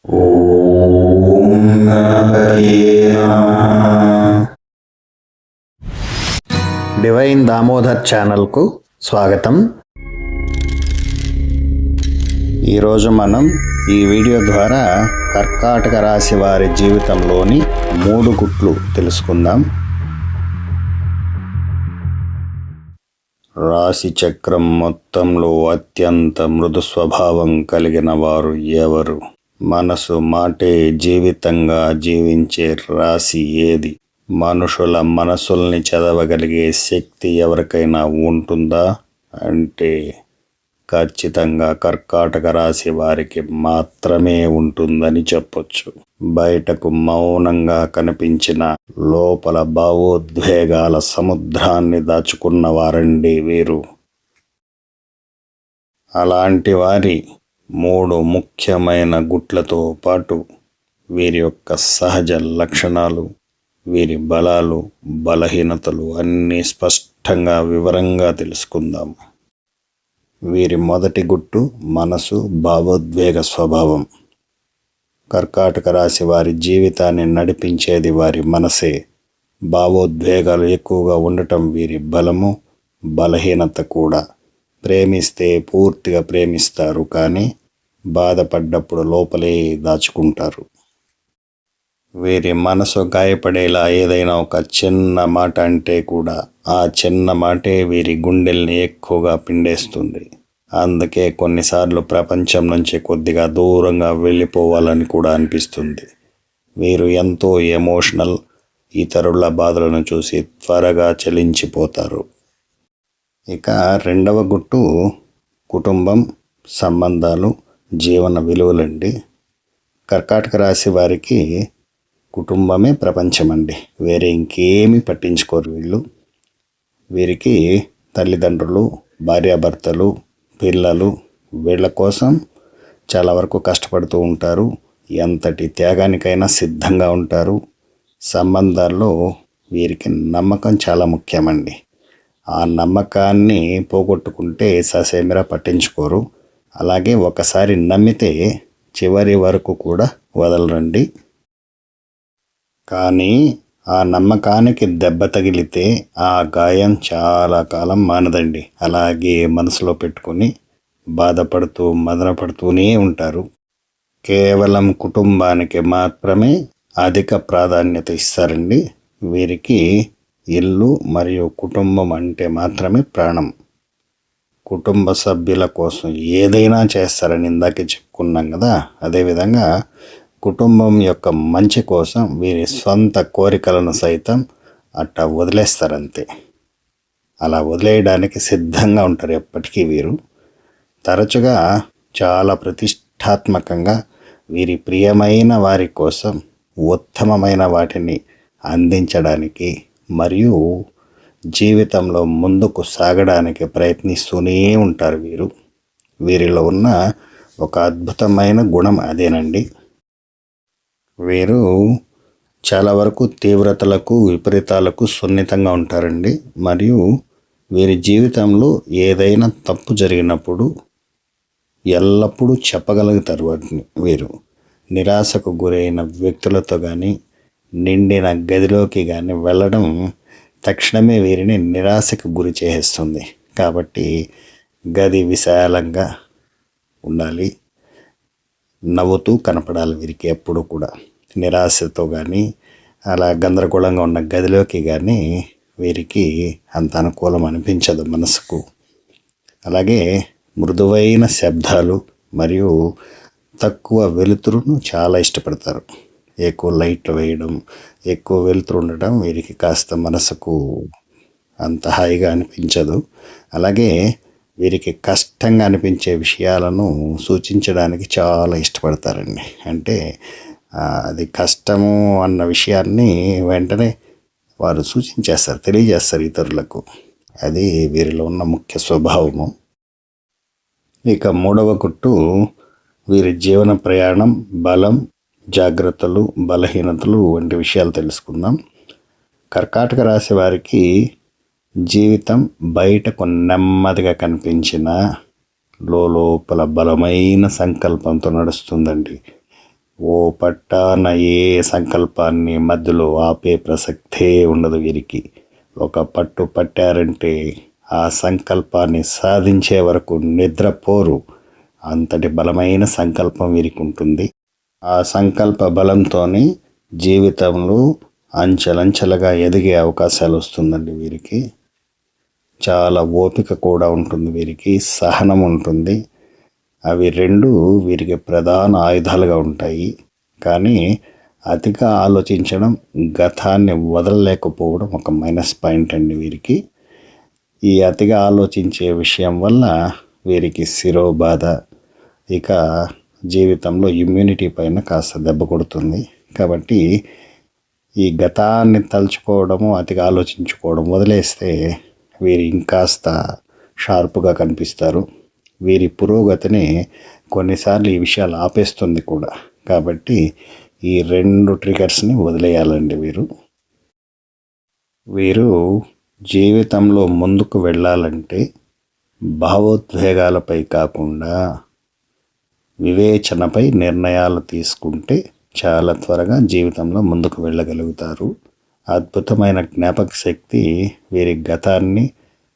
ఓం గణపతే నమః. డివైన్ దామోదర్ ఛానల్కు స్వాగతం. ఈరోజు మనం ఈ వీడియో ద్వారా కర్కాటక రాశి వారి జీవితంలోని 3 గుట్లు తెలుసుకుందాం. రాశి చక్రం మొత్తంలో అత్యంత మృదు స్వభావం కలిగిన వారు ఎవరు? మనసు మాటే జీవితంగా జీవించే రాశి ఏది? మనుషుల మనసుల్ని చదవగలిగే శక్తి ఎవరికైనా ఉంటుందా అంటే ఖచ్చితంగా కర్కాటక రాశి వారికి మాత్రమే ఉంటుందని చెప్పొచ్చు. బయటకు మౌనంగా కనిపించిన లోపల భావోద్వేగాల సముద్రాన్ని దాచుకున్న వారండి వీరు. అలాంటి వారి 3 ముఖ్యమైన గుట్లతో పాటు వీరి యొక్క సహజ లక్షణాలు, వీరి బలాలు, బలహీనతలు అన్నీ స్పష్టంగా వివరంగా తెలుసుకుందాం. వీరి మొదటి గుట్టు మనసు, భావోద్వేగ స్వభావం. కర్కాటక రాశి వారి జీవితాన్ని నడిపించేది వారి మనసే. భావోద్వేగాలు ఎక్కువగా ఉండటం వీరి బలము, బలహీనత కూడా. ప్రేమిస్తే పూర్తిగా ప్రేమిస్తారు, కానీ బాధపడ్డప్పుడు లోపలే దాచుకుంటారు. వీరి మనసు గాయపడేలా ఏదైనా ఒక చిన్న మాట అంటే కూడా ఆ చిన్న మాటే వీరి గుండెల్ని ఎక్కువగా పిండేస్తుంది. అందుకే కొన్నిసార్లు ప్రపంచం నుంచి కొద్దిగా దూరంగా వెళ్ళిపోవాలని కూడా అనిపిస్తుంది. వీరు ఎంతో ఎమోషనల్. ఇతరుల బాధలను చూసి త్వరగా చలించిపోతారు. ఇక రెండవ గుట్టు కుటుంబం, సంబంధాలు, జీవన విలువలండి. కర్కాటక రాశి వారికి కుటుంబమే ప్రపంచమండి. వేరే ఇంకేమీ పట్టించుకోరు వీళ్ళు. వీరికి తల్లిదండ్రులు, భార్యాభర్తలు, పిల్లలు వీళ్ళ కోసం చాలా వరకు కష్టపడుతూ ఉంటారు. ఎంతటి త్యాగానికైనా సిద్ధంగా ఉంటారు. సంబంధాల్లో వీరికి నమ్మకం చాలా ముఖ్యమండి. ఆ నమ్మకాన్ని పోగొట్టుకుంటే ససేమిరా పట్టించుకోరు. అలాగే ఒకసారి నమ్మితే చివరి వరకు కూడా వదలరండి. కానీ ఆ నమ్మకానికి దెబ్బ తగిలితే ఆ గాయం చాలా కాలం మానదండి. అలాగే మనసులో పెట్టుకుని బాధపడుతూ మదనపడుతూనే ఉంటారు. కేవలం కుటుంబానికి మాత్రమే అధిక ప్రాధాన్యత ఇస్తారండి. వీరికి ఇల్లు మరియు కుటుంబం అంటే మాత్రమే ప్రాణం. కుటుంబ సభ్యుల కోసం ఏదైనా చేస్తారని ఇందాకే చెప్పుకున్నాం కదా. అదేవిధంగా కుటుంబం యొక్క మంచి కోసం వీరి సొంత కోరికలను సైతం అట్టా వదిలేస్తారంతే. అలా వదిలేయడానికి సిద్ధంగా ఉంటారు ఎప్పటికీ వీరు. తరచుగా చాలా ప్రతిష్టాత్మకంగా వీరి ప్రియమైన వారి కోసం ఉత్తమమైన వాటిని అందించడానికి మరియు జీవితంలో ముందుకు సాగడానికి ప్రయత్నిస్తూనే ఉంటారు వీరు. వీరిలో ఉన్న ఒక అద్భుతమైన గుణం అదేనండి. వీరు చాలా వరకు తీవ్రతలకు, విపరీతాలకు సున్నితంగా ఉంటారండి. మరియు వీరి జీవితంలో ఏదైనా తప్పు జరిగినప్పుడు ఎల్లప్పుడూ చెప్పగలుగుతారు వాటిని. వీరు నిరాశకు గురైన వ్యక్తులతో కానీ, నిండిన గదిలోకి కానీ వెళ్ళడం తక్షణమే వీరిని నిరాశకు గురి చేస్తుంది. కాబట్టి గది విశాలంగా ఉండాలి, నవ్వుతూ కనపడాలి వీరికి ఎప్పుడు కూడా. నిరాశతో కానీ అలా గందరగోళంగా ఉన్న గదిలోకి కానీ వీరికి అంత అనుకూలం అనిపించదు మనసుకు. అలాగే మృదువైన శబ్దాలు మరియు తక్కువ వెలుతురును చాలా ఇష్టపడతారు. ఎక్కువ లైట్లు వేయడం, ఎక్కువ వెలుతురు ఉండటం వీరికి కాస్త మనసుకు అంత హాయిగా అనిపించదు. అలాగే వీరికి కష్టంగా అనిపించే విషయాలను సూచించడానికి చాలా ఇష్టపడతారండి. అంటే అది కష్టము అన్న విషయాన్ని వెంటనే వారు సూచించేస్తారు, తెలియజేస్తారు ఇతరులకు. అది వీరిలో ఉన్న ముఖ్య స్వభావము. ఇక మూడవ గుట్టు వీరి జీవన ప్రయాణం, బలం, జాగ్రత్తలు, బలహీనతలు వంటి విషయాలు తెలుసుకుందాం. కర్కాటక రాశి వారికి జీవితం బయటకు నెమ్మదిగా కనిపించిన లోపల బలమైన సంకల్పంతో నడుస్తుందండి. ఓ పట్టాన ఏ సంకల్పాన్ని మధ్యలో ఆపే ప్రసక్తే ఉండదు వీరికి. ఒక పట్టు పట్టారంటే ఆ సంకల్పాన్ని సాధించే వరకు నిద్రపోరు. అంతటి బలమైన సంకల్పం వీరికి ఉంటుంది. ఆ సంకల్ప బలంతోనే జీవితంలో అంచెలంచెలుగా ఎదిగే అవకాశాలు వస్తుందండి వీరికి. చాలా ఓపిక కూడా ఉంటుంది వీరికి, సహనం ఉంటుంది. అవి రెండు వీరికి ప్రధాన ఆయుధాలుగా ఉంటాయి. కానీ అతిగా ఆలోచించడం, గతాన్ని వదలలేకపోవడం ఒక మైనస్ పాయింట్ అండి వీరికి. ఈ అతిగా ఆలోచించే విషయం వల్ల వీరికి శిరోబాధ, ఇక జీవితంలో ఇమ్యూనిటీ పైన కాస్త దెబ్బ కొడుతుంది. కాబట్టి ఈ గతాన్ని తలుచుకోవడము, అతిగా ఆలోచించుకోవడం వదిలేస్తే వీరు ఇంకాస్త షార్ప్గా కనిపిస్తారు. వీరి పురోగతిని కొన్నిసార్లు ఈ విషయాలు ఆపేస్తుంది కూడా. కాబట్టి ఈ రెండు ట్రిగర్స్ని వదిలేయాలండి వీరు జీవితంలో ముందుకు వెళ్ళాలంటే భావోద్వేగాలపై కాకుండా వివేచనపై నిర్ణయాలు తీసుకుంటే చాలా త్వరగా జీవితంలో ముందుకు వెళ్ళగలుగుతారు. అద్భుతమైన జ్ఞాపక శక్తి వీరి గతాన్ని,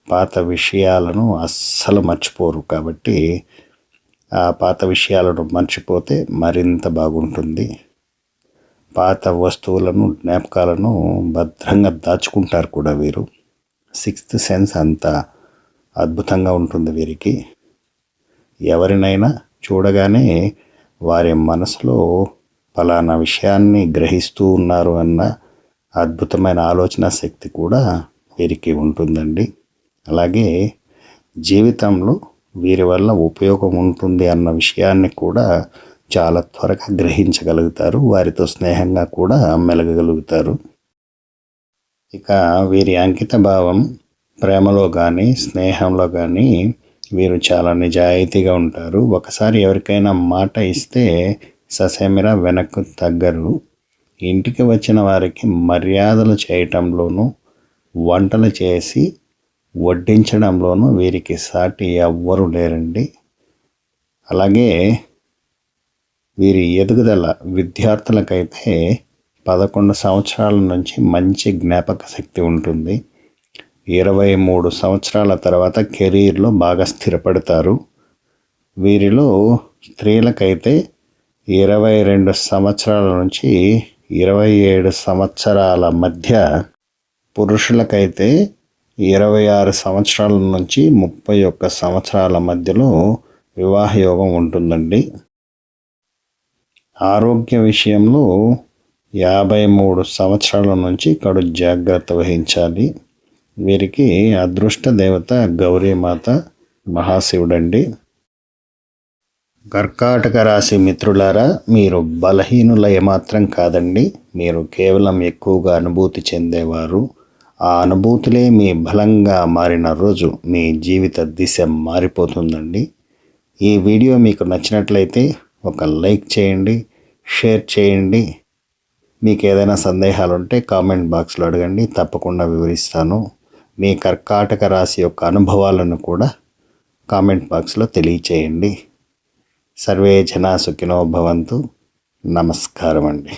పాత విషయాలను అస్సలు మర్చిపోరు. కాబట్టి ఆ పాత విషయాలను మర్చిపోతే మరింత బాగుంటుంది. పాత వస్తువులను, జ్ఞాపకాలను భద్రంగా దాచుకుంటారు కూడా వీరు. సిక్స్త్ సెన్స్ అంత అద్భుతంగా ఉంటుంది వీరికి. ఎవరినైనా చూడగానే వారి మనసులో ఫలానా విషయాన్ని గ్రహిస్తూ ఉన్నారు అన్న అద్భుతమైన ఆలోచన శక్తి కూడా వీరికి ఉంటుందండి. అలాగే జీవితంలో వీరి వల్ల ఉపయోగం ఉంటుంది అన్న విషయాన్ని కూడా చాలా త్వరగా గ్రహించగలుగుతారు. వారితో స్నేహంగా కూడా మెలగగలుగుతారు. ఇక వీరి అంకిత భావం ప్రేమలో కానీ, స్నేహంలో కానీ వీరు చాలా నిజాయితీగా ఉంటారు. ఒకసారి ఎవరికైనా మాట ఇస్తే ససేమిరా వెనక్కు తగ్గరు. ఇంటికి వచ్చిన వారికి మర్యాదలు చేయటంలోనూ, వంటలు చేసి వడ్డించడంలోనూ వీరికి సాటి ఎవ్వరూ లేరండి. అలాగే వీరి ఎదుగుదల విద్యార్థులకైతే 11 సంవత్సరాల నుంచి మంచి జ్ఞాపక శక్తి ఉంటుంది. 23 సంవత్సరాల తర్వాత కెరీర్లో బాగా స్థిరపడతారు. వీరిలో స్త్రీలకైతే 22 సంవత్సరాల నుంచి 27 సంవత్సరాల మధ్య, పురుషులకైతే 26 సంవత్సరాల నుంచి 31 సంవత్సరాల మధ్యలో వివాహ యోగం ఉంటుందండి. ఆరోగ్య విషయంలో 53 సంవత్సరాల నుంచి కడు జాగ్రత్త వహించాలి. వీరికి అదృష్ట దేవత గౌరీమాత, మహాశివుడండి. కర్కాటక రాశి మిత్రులారా, మీరు బలహీనుల ఏమాత్రం కాదండి. మీరు కేవలం ఎక్కువగా అనుభూతి చెందేవారు. ఆ అనుభూతులే మీ బలంగా మారిన రోజు మీ జీవిత దిశ మారిపోతుందండి. ఈ వీడియో మీకు నచ్చినట్లయితే ఒక లైక్ చేయండి, షేర్ చేయండి. మీకు ఏదైనా సందేహాలు ఉంటే కామెంట్ బాక్స్లో అడగండి, తప్పకుండా వివరిస్తాను. మీ కర్కాటక రాశి యొక్క అనుభవాలను కూడా కామెంట్ బాక్స్లో తెలియచేయండి. సర్వే జనా సుఖినో భవంతు. నమస్కారం అండి.